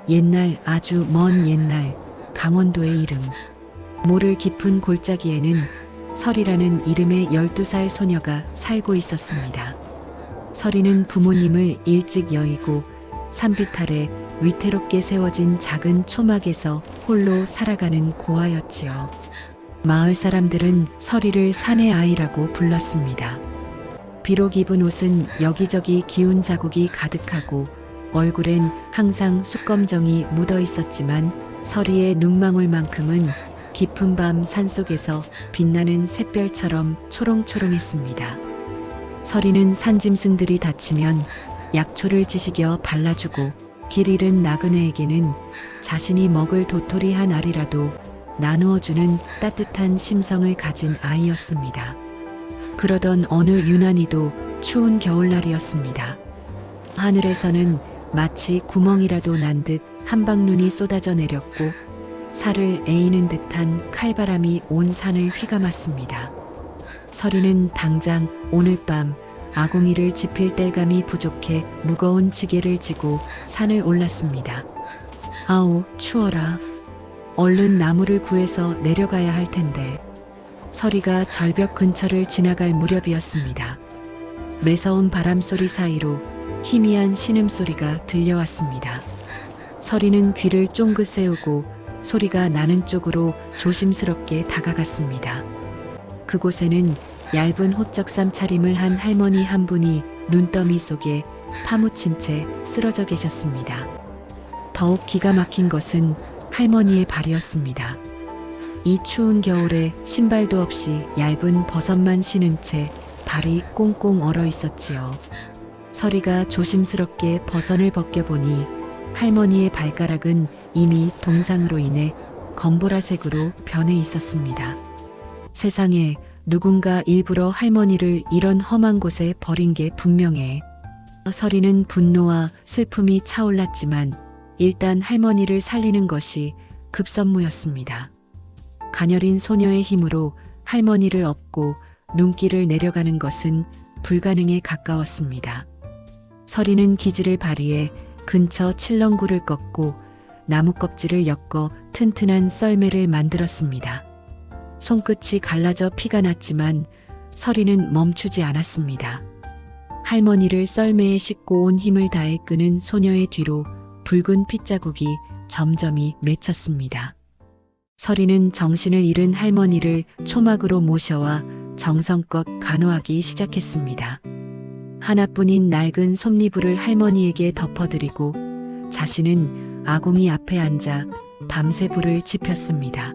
옛날, 아주 먼 옛날 강원도의 이름. 모를 깊은 골짜기에는 설이라는 이름의 12살 소녀가 살고 있었습니다. 설이는 부모님을 일찍 여의고 산빛 아래 위태롭게 세워진 작은 초막에서 홀로 살아가는 고아였지요. 마을 사람들은 설이를 산의 아이라고 불렀습니다. 비록 입은 옷은 여기저기 기운 자국이 가득하고 얼굴엔 항상 숯검정이 묻어 있었지만 설이의 눈망울만큼은 깊은 밤 산속에서 빛나는 샛별처럼 초롱초롱했습니다. 설이는 산짐승들이 다치면 약초를 지식여 발라주고 길 잃은 나그네에게는 자신이 먹을 도토리 한 알이라도 나누어주는 따뜻한 심성을 가진 아이였습니다. 그러던 어느 유난히도 추운 겨울날이었습니다. 하늘에서는 마치 구멍이라도 난 듯 한방눈이 쏟아져 내렸고 살을 에이는 듯한 칼바람이 온 산을 휘감았습니다. 설이는 당장 오늘 밤 아궁이를 지필 땔감이 부족해 무거운 지게를 지고 산을 올랐습니다. 아우, 추워라. 얼른 나무를 구해서 내려가야 할 텐데. 설이가 절벽 근처를 지나갈 무렵이었습니다. 매서운 바람소리 사이로 희미한 신음소리가 들려왔습니다. 설이는 귀를 쫑긋 세우고 소리가 나는 쪽으로 조심스럽게 다가갔습니다. 그곳에는 얇은 호적삼 차림을 한 할머니 한 분이 눈더미 속에 파묻힌 채 쓰러져 계셨습니다. 더욱 기가 막힌 것은 할머니의 발이었습니다. 이 추운 겨울에 신발도 없이 얇은 버섯만 신은 채 발이 꽁꽁 얼어 있었지요. 설이가 조심스럽게 버선을 벗겨보니 할머니의 발가락은 이미 동상으로 인해 검보라색으로 변해 있었습니다. 세상에, 누군가 일부러 할머니를 이런 험한 곳에 버린 게 분명해. 설이는 분노와 슬픔이 차올랐지만 일단 할머니를 살리는 것이 급선무였습니다. 가녀린 소녀의 힘으로 할머니를 업고 눈길을 내려가는 것은 불가능에 가까웠습니다. 설이는 기지를 발휘해 근처 칠렁굴을 꺾고 나무 껍질을 엮어 튼튼한 썰매를 만들었습니다. 손끝이 갈라져 피가 났지만 설이는 멈추지 않았습니다. 할머니를 썰매에 싣고 온 힘을 다해 끄는 소녀의 뒤로 붉은 핏자국이 점점이 맺혔습니다. 설이는 정신을 잃은 할머니를 초막으로 모셔와 정성껏 간호하기 시작했습니다. 하나뿐인 낡은 솜니부를 할머니에게 덮어드리고 자신은 아궁이 앞에 앉아 밤새 불을 지폈습니다.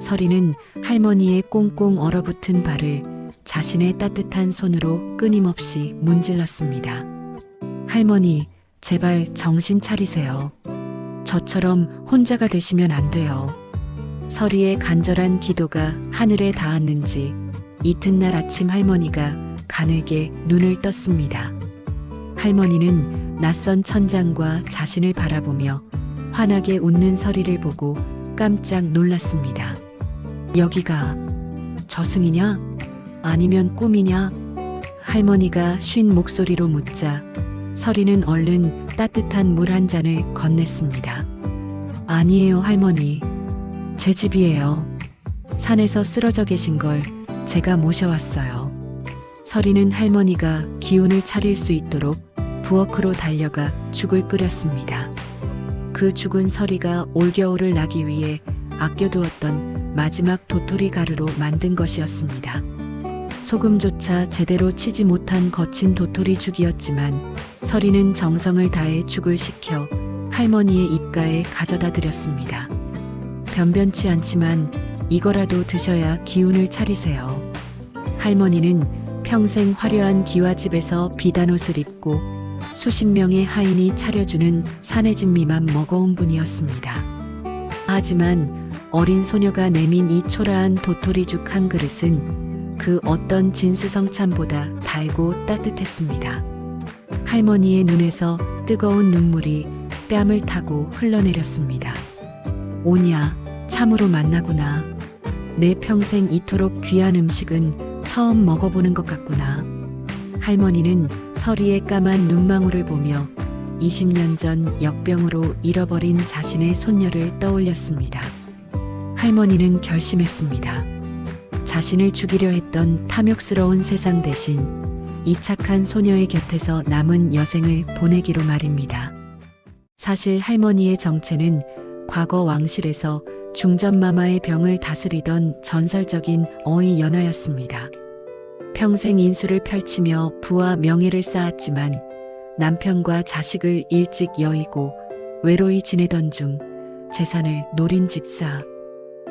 설이는 할머니의 꽁꽁 얼어붙은 발을 자신의 따뜻한 손으로 끊임없이 문질렀습니다. 할머니, 제발 정신 차리세요. 저처럼 혼자가 되시면 안 돼요. 설이의 간절한 기도가 하늘에 닿았는지 이튿날 아침 할머니가 가늘게 눈을 떴습니다. 할머니는 낯선 천장과 자신을 바라보며 환하게 웃는 설이를 보고 깜짝 놀랐습니다. 여기가 저승이냐? 아니면 꿈이냐? 할머니가 쉰 목소리로 묻자 설이는 얼른 따뜻한 물 한 잔을 건넸습니다. 아니에요, 할머니. 제 집이에요. 산에서 쓰러져 계신 걸 제가 모셔왔어요. 설이는 할머니가 기운을 차릴 수 있도록 부엌으로 달려가 죽을 끓였습니다. 그 죽은 설이가 올겨울을 나기 위해 아껴두었던 마지막 도토리 가루로 만든 것이었습니다. 소금조차 제대로 치지 못한 거친 도토리 죽이었지만 설이는 정성을 다해 죽을 식혀 할머니의 입가에 가져다 드렸습니다. 변변치 않지만 이거라도 드셔야 기운을 차리세요. 할머니는 평생 화려한 기와집에서 비단옷을 입고 수십 명의 하인이 차려주는 사내진미만 먹어온 분이었습니다. 하지만 어린 소녀가 내민 이 초라한 도토리죽 한 그릇은 그 어떤 진수성찬보다 달고 따뜻했습니다. 할머니의 눈에서 뜨거운 눈물이 뺨을 타고 흘러내렸습니다. 오냐, 참으로 만나구나. 내 평생 이토록 귀한 음식은 처음 먹어보는 것 같구나. 할머니는 설이의 까만 눈망울을 보며 20년 전 역병으로 잃어버린 자신의 손녀를 떠올렸습니다. 할머니는 결심했습니다. 자신을 죽이려 했던 탐욕스러운 세상 대신 이 착한 소녀의 곁에서 남은 여생을 보내기로 말입니다. 사실 할머니의 정체는 과거 왕실에서 중전마마의 병을 다스리던 전설적인 어이 연하였습니다. 평생 인수를 펼치며 부와 명예를 쌓았지만 남편과 자식을 일찍 여의고 외로이 지내던 중 재산을 노린 집사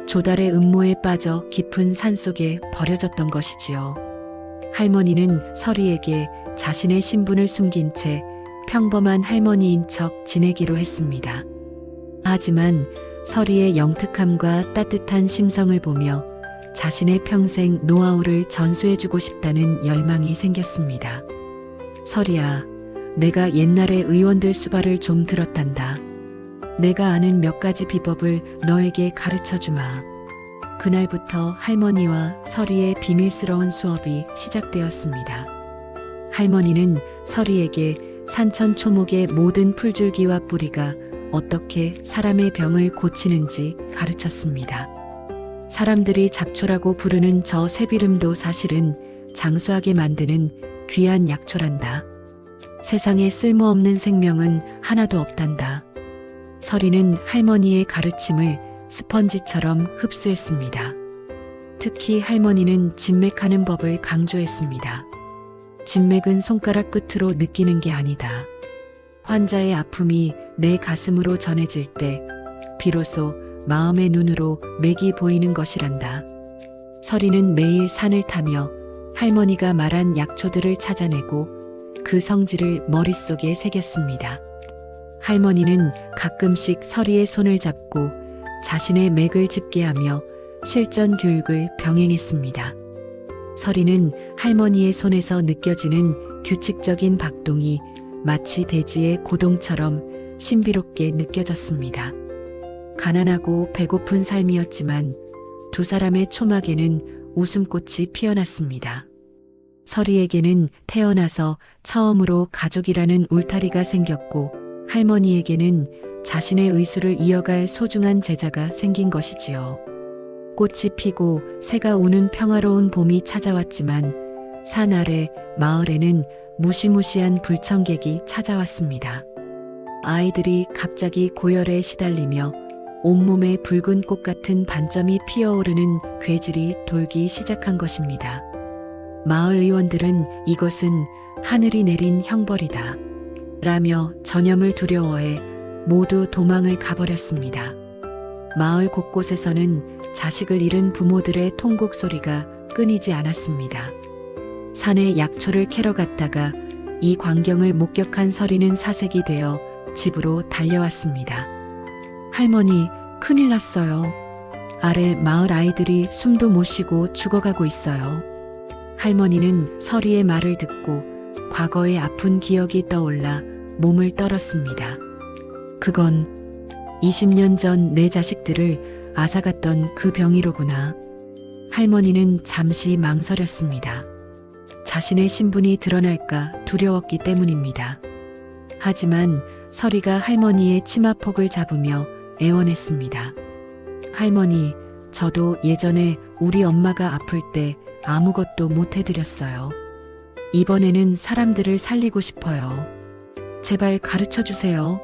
조달의 음모에 빠져 깊은 산속에 버려졌던 것이지요. 할머니는 서리에게 자신의 신분을 숨긴 채 평범한 할머니인 척 지내기로 했습니다. 하지만 서리의 영특함과 따뜻한 심성을 보며 자신의 평생 노하우를 전수해주고 싶다는 열망이 생겼습니다. 서리야, 내가 옛날에 의원들 수발을 좀 들었단다. 내가 아는 몇 가지 비법을 너에게 가르쳐주마. 그날부터 할머니와 서리의 비밀스러운 수업이 시작되었습니다. 할머니는 서리에게 산천초목의 모든 풀줄기와 뿌리가 어떻게 사람의 병을 고치는지 가르쳤습니다. 사람들이 잡초라고 부르는 저 새비름도 사실은 장수하게 만드는 귀한 약초란다. 세상에 쓸모없는 생명은 하나도 없단다. 서리는 할머니의 가르침을 스펀지처럼 흡수했습니다. 특히 할머니는 진맥하는 법을 강조했습니다. 진맥은 손가락 끝으로 느끼는 게 아니다. 환자의 아픔이 내 가슴으로 전해질 때 비로소 마음의 눈으로 맥이 보이는 것이란다. 서리는 매일 산을 타며 할머니가 말한 약초들을 찾아내고 그 성질을 머릿속에 새겼습니다. 할머니는 가끔씩 서리의 손을 잡고 자신의 맥을 짚게 하며 실전 교육을 병행했습니다. 서리는 할머니의 손에서 느껴지는 규칙적인 박동이 마치 대지의 고동처럼 신비롭게 느껴졌습니다. 가난하고 배고픈 삶이었지만 두 사람의 초막에는 웃음꽃이 피어났습니다. 서리에게는 태어나서 처음으로 가족이라는 울타리가 생겼고 할머니에게는 자신의 의술을 이어갈 소중한 제자가 생긴 것이지요. 꽃이 피고 새가 우는 평화로운 봄이 찾아왔지만 산 아래 마을에는 무시무시한 불청객이 찾아왔습니다. 아이들이 갑자기 고열에 시달리며 온몸에 붉은 꽃 같은 반점이 피어오르는 괴질이 돌기 시작한 것입니다. 마을 의원들은 이것은 하늘이 내린 형벌이다 라며 전염을 두려워해 모두 도망을 가버렸습니다. 마을 곳곳에서는 자식을 잃은 부모들의 통곡 소리가 끊이지 않았습니다. 산에 약초를 캐러 갔다가 이 광경을 목격한 서리는 사색이 되어 집으로 달려왔습니다. 할머니, 큰일 났어요. 아래 마을 아이들이 숨도 못 쉬고 죽어가고 있어요. 할머니는 서리의 말을 듣고 과거의 아픈 기억이 떠올라 몸을 떨었습니다. 그건 20년 전 내 자식들을 앗아갔던 그 병이로구나. 할머니는 잠시 망설였습니다. 자신의 신분이 드러날까 두려웠기 때문입니다. 하지만 서리가 할머니의 치마폭을 잡으며 애원했습니다. 할머니, 저도 예전에 우리 엄마가 아플 때 아무것도 못 해드렸어요. 이번에는 사람들을 살리고 싶어요. 제발 가르쳐 주세요.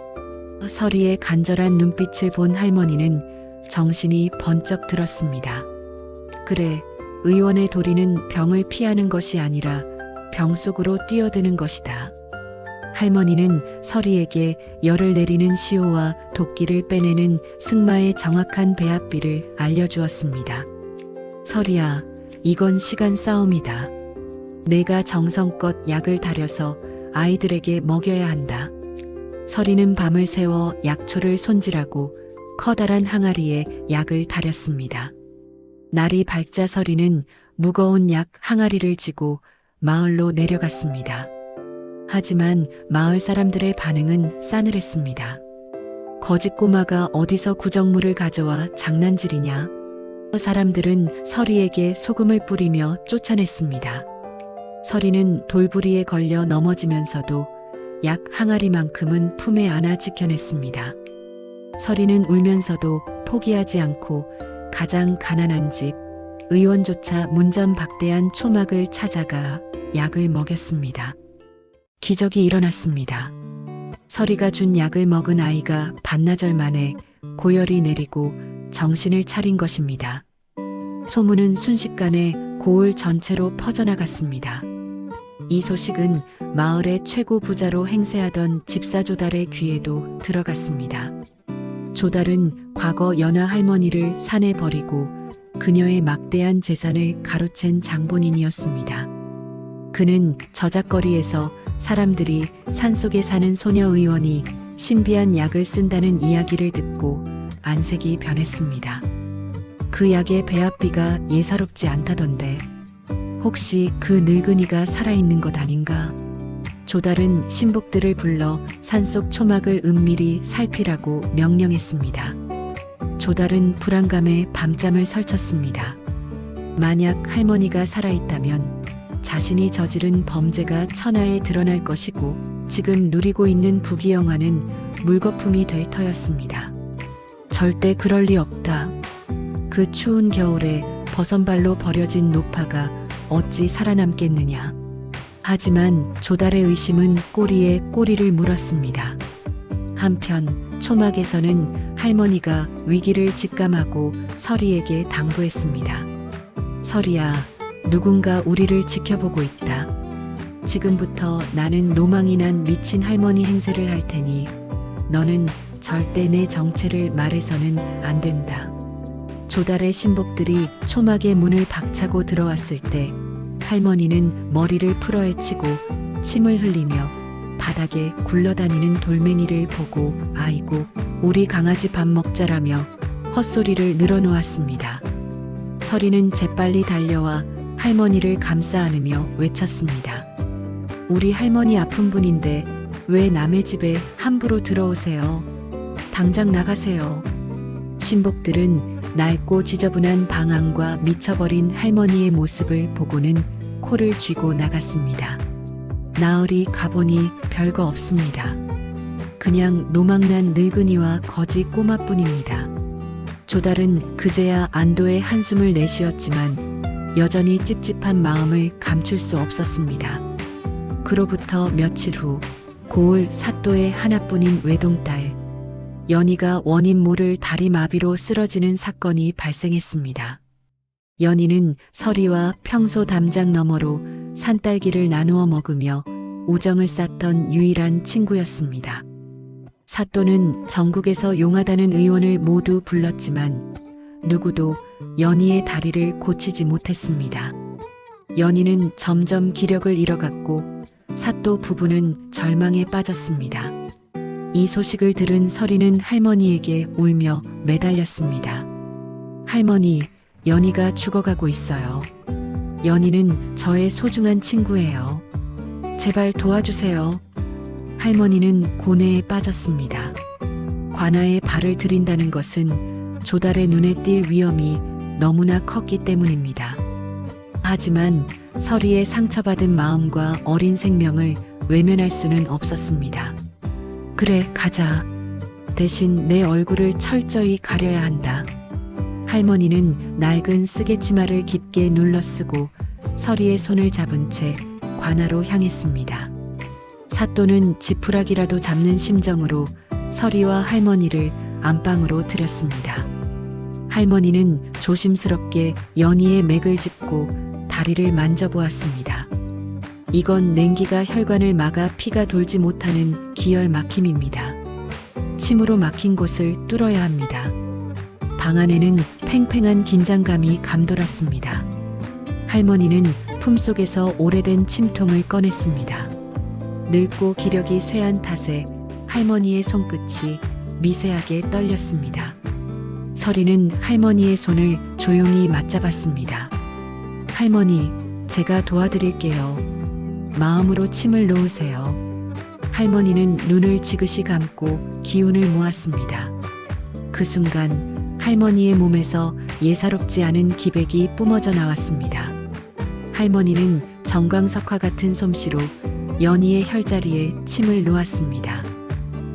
서리의 간절한 눈빛을 본 할머니는 정신이 번쩍 들었습니다. 그래, 의원의 도리는 병을 피하는 것이 아니라 병 속으로 뛰어드는 것이다. 할머니는 서리에게 열을 내리는 시호와 도끼를 빼내는 승마의 정확한 배합비를 알려주었습니다. 서리야, 이건 시간 싸움이다. 내가 정성껏 약을 다려서 아이들에게 먹여야 한다. 서리는 밤을 새워 약초를 손질하고 커다란 항아리에 약을 다렸습니다. 날이 밝자 서리는 무거운 약 항아리를 지고 마을로 내려갔습니다. 하지만 마을 사람들의 반응은 싸늘했습니다. 거짓 꼬마가 어디서 구정물을 가져와 장난질이냐? 사람들은 서리에게 소금을 뿌리며 쫓아냈습니다. 서리는 돌부리에 걸려 넘어지면서도 약 항아리만큼은 품에 안아 지켜냈습니다. 서리는 울면서도 포기하지 않고 가장 가난한 집, 의원조차 문전박대한 초막을 찾아가 약을 먹였습니다. 기적이 일어났습니다. 서리가 준 약을 먹은 아이가 반나절 만에 고열이 내리고 정신을 차린 것입니다. 소문은 순식간에 고을 전체로 퍼져나갔습니다. 이 소식은 마을의 최고 부자로 행세하던 집사 조달의 귀에도 들어갔습니다. 조달은 과거 연하 할머니를 산에 버리고 그녀의 막대한 재산을 가로챈 장본인이었습니다. 그는 저작거리에서 사람들이 산속에 사는 소녀 의원이 신비한 약을 쓴다는 이야기를 듣고 안색이 변했습니다. 그 약의 배합비가 예사롭지 않다던데 혹시 그 늙은이가 살아있는 것 아닌가? 조달은 신복들을 불러 산속 초막을 은밀히 살피라고 명령했습니다. 조달은 불안감에 밤잠을 설쳤습니다. 만약 할머니가 살아있다면 자신이 저지른 범죄가 천하에 드러날 것이고 지금 누리고 있는 부귀영화는 물거품이 될 터였습니다. 절대 그럴 리 없다. 그 추운 겨울에 버선발로 버려진 노파가 어찌 살아남겠느냐. 하지만 조달의 의심은 꼬리에 꼬리를 물었습니다. 한편 초막에서는 할머니가 위기를 직감하고 서리에게 당부했습니다. 서리야, 누군가 우리를 지켜보고 있다. 지금부터 나는 노망이 난 미친 할머니 행세를 할 테니 너는 절대 내 정체를 말해서는 안 된다. 조달의 신복들이 초막의 문을 박차고 들어왔을 때 할머니는 머리를 풀어헤치고 침을 흘리며 바닥에 굴러다니는 돌멩이를 보고 아이고 우리 강아지 밥 먹자라며 헛소리를 늘어놓았습니다. 서리는 재빨리 달려와 할머니를 감싸 안으며 외쳤습니다. 우리 할머니 아픈 분인데 왜 남의 집에 함부로 들어오세요? 당장 나가세요. 신복들은 낡고 지저분한 방 안과 미쳐버린 할머니의 모습을 보고는 코를 쥐고 나갔습니다. 나으리 가보니 별거 없습니다. 그냥 노망난 늙은이와 거지 꼬마뿐입니다. 조달은 그제야 안도의 한숨을 내쉬었지만 여전히 찝찝한 마음을 감출 수 없었습니다. 그로부터 며칠 후 고을 사또의 하나뿐인 외동딸 연희가 원인 모를 다리마비로 쓰러지는 사건이 발생했습니다. 연희는 서리와 평소 담장 너머로 산딸기를 나누어 먹으며 우정을 쌓던 유일한 친구였습니다. 사또는 전국에서 용하다는 의원을 모두 불렀지만 누구도 연희의 다리를 고치지 못했습니다. 연희는 점점 기력을 잃어갔고 사또 부부는 절망에 빠졌습니다. 이 소식을 들은 서리는 할머니에게 울며 매달렸습니다. 할머니, 연희가 죽어가고 있어요. 연희는 저의 소중한 친구예요. 제발 도와주세요. 할머니는 고뇌에 빠졌습니다. 관아에 발을 들인다는 것은 조달의 눈에 띌 위험이 너무나 컸기 때문입니다. 하지만 서리의 상처받은 마음과 어린 생명을 외면할 수는 없었습니다. 그래, 가자. 대신 내 얼굴을 철저히 가려야 한다. 할머니는 낡은 쓰개치마를 깊게 눌러쓰고 서리의 손을 잡은 채 관아로 향했습니다. 사또는 지푸라기라도 잡는 심정으로 서리와 할머니를 안방으로 들였습니다. 할머니는 조심스럽게 연희의 맥을 짚고 다리를 만져보았습니다. 이건 냉기가 혈관을 막아 피가 돌지 못하는 기혈 막힘입니다. 침으로 막힌 곳을 뚫어야 합니다. 방 안에는 팽팽한 긴장감이 감돌았습니다. 할머니는 품속에서 오래된 침통을 꺼냈습니다. 늙고 기력이 쇠한 탓에 할머니의 손끝이 미세하게 떨렸습니다. 서리는 할머니의 손을 조용히 맞잡았습니다. 할머니, 제가 도와드릴게요. 마음으로 침을 놓으세요. 할머니는 눈을 지그시 감고 기운을 모았습니다. 그 순간 할머니의 몸에서 예사롭지 않은 기백이 뿜어져 나왔습니다. 할머니는 정광석화 같은 솜씨로 연희의 혈자리에 침을 놓았습니다.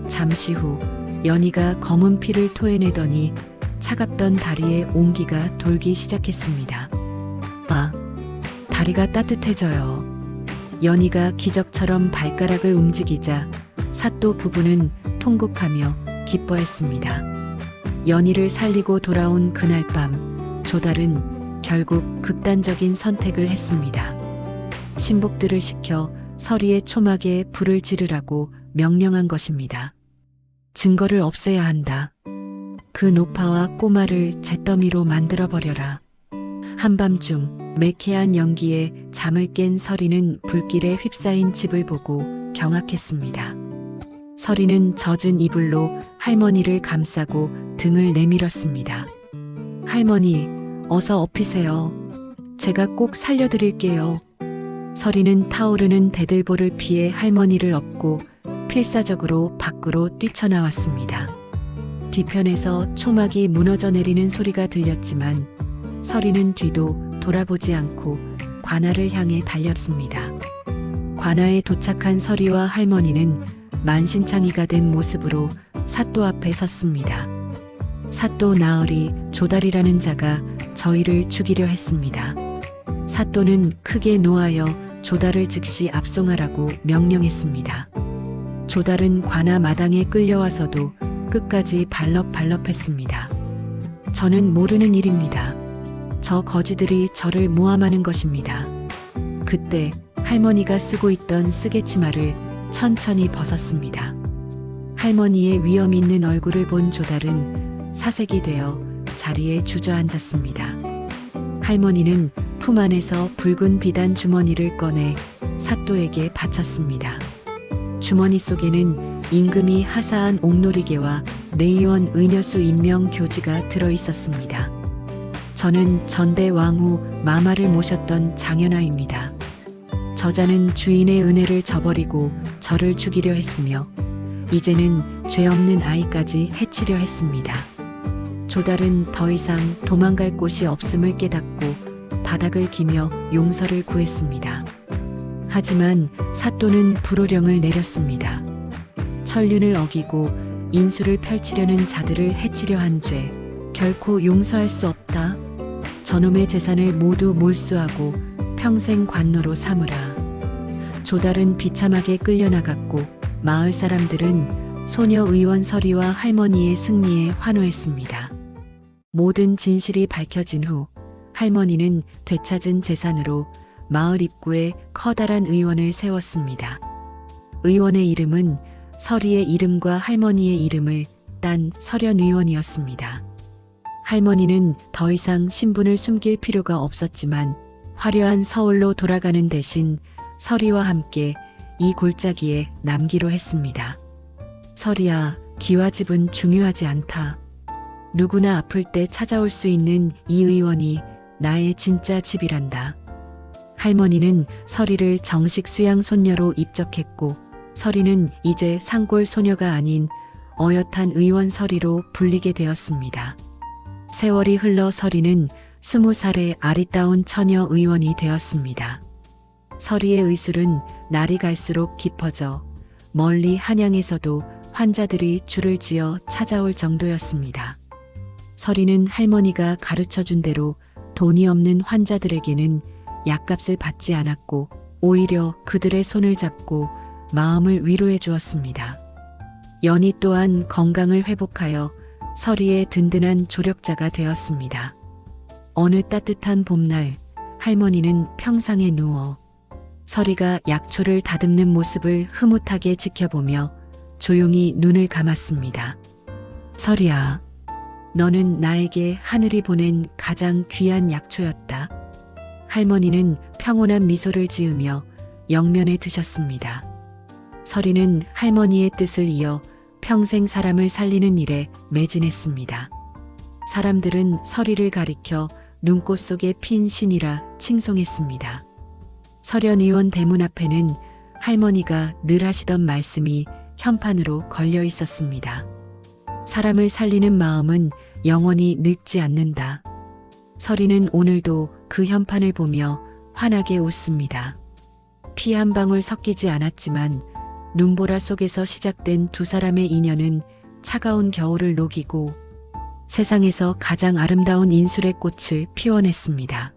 잠시 후 연희가 검은 피를 토해내더니 차갑던 다리에 온기가 돌기 시작했습니다. 아, 다리가 따뜻해져요. 연희가 기적처럼 발가락을 움직이자 사또 부부는 통곡하며 기뻐했습니다. 연희를 살리고 돌아온 그날 밤, 조달은 결국 극단적인 선택을 했습니다. 신복들을 시켜 서리의 초막에 불을 지르라고 명령한 것입니다. 증거를 없애야 한다. 그 노파와 꼬마를 잿더미로 만들어버려라. 한밤중 매캐한 연기에 잠을 깬 서리는 불길에 휩싸인 집을 보고 경악했습니다. 서리는 젖은 이불로 할머니를 감싸고 등을 내밀었습니다. 할머니, 어서 업히세요. 제가 꼭 살려드릴게요. 서리는 타오르는 대들보를 피해 할머니를 업고 필사적으로 밖으로 뛰쳐나왔습니다. 뒤편에서 초막이 무너져 내리는 소리가 들렸지만 서리는 뒤도 돌아보지 않고 관아를 향해 달렸습니다. 관아에 도착한 서리와 할머니는 만신창이가 된 모습으로 사또 앞에 섰습니다. 사또 나으리 조달이라는 자가 저희를 죽이려 했습니다. 사또는 크게 노하여 조달을 즉시 압송하라고 명령했습니다. 조달은 관아 마당에 끌려와서도 끝까지 발럽발럽했습니다. 저는 모르는 일입니다. 저 거지들이 저를 모함하는 것입니다. 그때 할머니가 쓰고 있던 쓰개치마를 천천히 벗었습니다. 할머니의 위험 있는 얼굴을 본 조달은 사색이 되어 자리에 주저앉았습니다. 할머니는 품 안에서 붉은 비단 주머니를 꺼내 사또에게 바쳤습니다. 주머니 속에는 임금이 하사한 옥놀이개와 내의원 의녀수 임명 교지가 들어 있었습니다. 저는 전대 왕후 마마를 모셨던 장현아입니다. 저자는 주인의 은혜를 저버리고 저를 죽이려 했으며 이제는 죄 없는 아이까지 해치려 했습니다. 조달은 더 이상 도망갈 곳이 없음을 깨닫고 바닥을 기며 용서를 구했습니다. 하지만 사또는 불호령을 내렸습니다. 천륜을 어기고 인수를 펼치려는 자들을 해치려 한 죄, 결코 용서할 수 없다. 저놈의 재산을 모두 몰수하고 평생 관노로 삼으라. 조달은 비참하게 끌려나갔고 마을 사람들은 소녀 의원 서리와 할머니의 승리에 환호했습니다. 모든 진실이 밝혀진 후 할머니는 되찾은 재산으로 마을 입구에 커다란 의원을 세웠습니다. 의원의 이름은 서리의 이름과 할머니의 이름을 딴 서련의원이었습니다. 할머니는 더 이상 신분을 숨길 필요가 없었지만 화려한 서울로 돌아가는 대신 서리와 함께 이 골짜기에 남기로 했습니다. 서리야, 기와집은 중요하지 않다. 누구나 아플 때 찾아올 수 있는 이 의원이 나의 진짜 집이란다. 할머니는 서리를 정식 수양 손녀로 입적했고 서리는 이제 상골 소녀가 아닌 어엿한 의원 서리로 불리게 되었습니다. 세월이 흘러 서리는 20살의 아리따운 처녀 의원이 되었습니다. 서리의 의술은 날이 갈수록 깊어져 멀리 한양에서도 환자들이 줄을 지어 찾아올 정도였습니다. 서리는 할머니가 가르쳐준 대로 돈이 없는 환자들에게는 약값을 받지 않았고 오히려 그들의 손을 잡고 마음을 위로해 주었습니다. 연희 또한 건강을 회복하여 서리의 든든한 조력자가 되었습니다. 어느 따뜻한 봄날 할머니는 평상에 누워 서리가 약초를 다듬는 모습을 흐뭇하게 지켜보며 조용히 눈을 감았습니다. 서리야, 너는 나에게 하늘이 보낸 가장 귀한 약초였다. 할머니는 평온한 미소를 지으며 영면에 드셨습니다. 서리는 할머니의 뜻을 이어 평생 사람을 살리는 일에 매진했습니다. 사람들은 서리를 가리켜 눈꽃 속에 핀 신이라 칭송했습니다. 서련의원 대문 앞에는 할머니가 늘 하시던 말씀이 현판으로 걸려 있었습니다. 사람을 살리는 마음은 영원히 늙지 않는다. 서리는 오늘도 그 현판을 보며 환하게 웃습니다. 피 한 방울 섞이지 않았지만 눈보라 속에서 시작된 두 사람의 인연은 차가운 겨울을 녹이고 세상에서 가장 아름다운 인술의 꽃을 피워냈습니다.